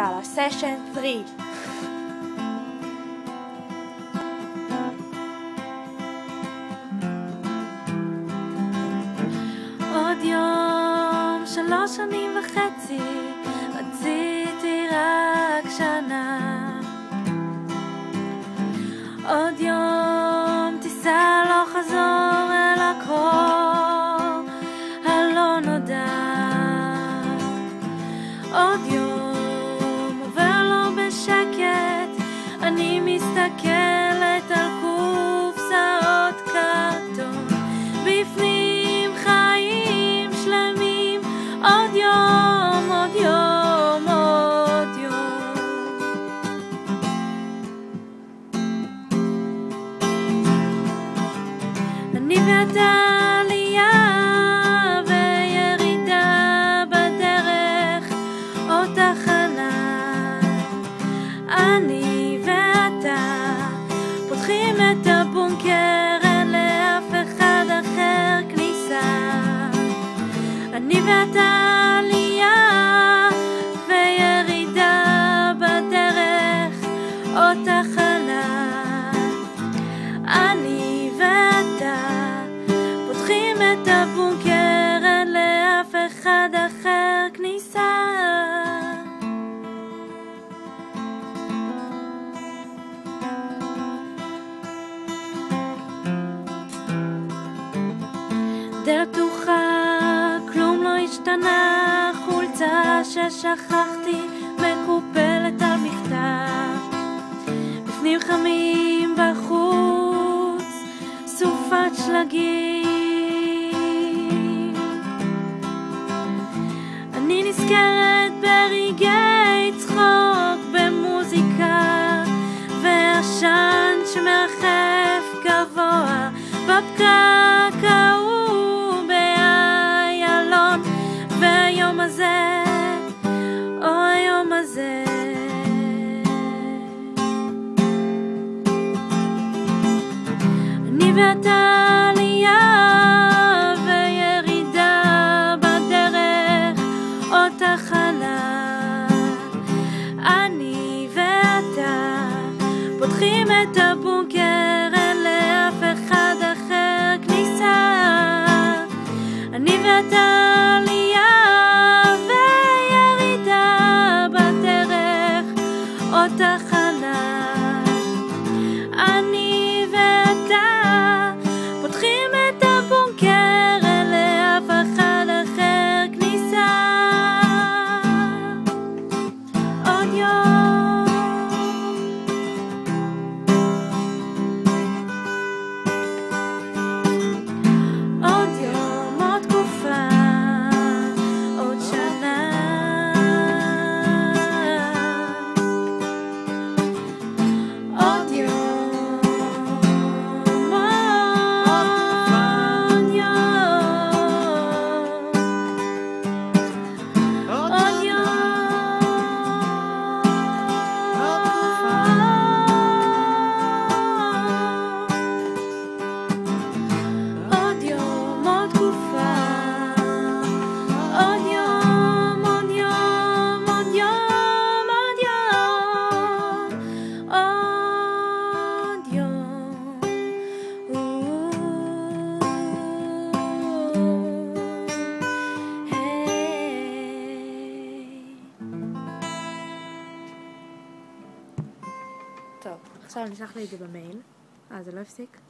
יאללה, סשן 3. עוד יום, 3.5 שנים, רציתי רק שנה. עוד יום, טיסה לא חזור אל הקור הלא נודע. עוד יום, עובר לו בשקט, אני מסתכלת על קופסאות קרטון, בפנים חיים שלמים. עוד יום, עוד יום, עוד יום. אני ואתה עלייה וירידה בדרך, עוד תחנה. אני ואתה פותחים את הבונקר, אין לאף אחד אחר כניסה. אני ואתה עלייה וירידה בדרך, עוד תחנה. אני ואתה פותחים את הבונקר, אין לאף אחד אחר כניסה. דלת פתוחה, כלום לא השתנה, חולצה ששכחתי מקופלת על מכתב, בפנים חמים, בחוץ סופת שלגים. אני נזכרת ברגעי צחוק, במוזיקה ועשן שמרחף גבוה בפקק ההוא באיילון. והיום הזה, היום הזה, אני ואתה עלייה וירידה בדרך, עוד תחנה. אני ואתה פותחים את הבונקר, אין לאף אחד אחר כניסה. אני ואתה עלייה וירידה בדרך, עוד תחנה. אני ואתה פותחים את הבונקר, אין לאף אחד אחר כניסה. עוד יום, עוד יום, עוד תקופה, עוד שנה. עוד יום, עוד יום, עוד יום, עוד תקופה, עוד יום, עוד יום, עוד יום, עוד יום, טוב, עכשיו נשלח לי את זה במייל. זה לא הפסיק?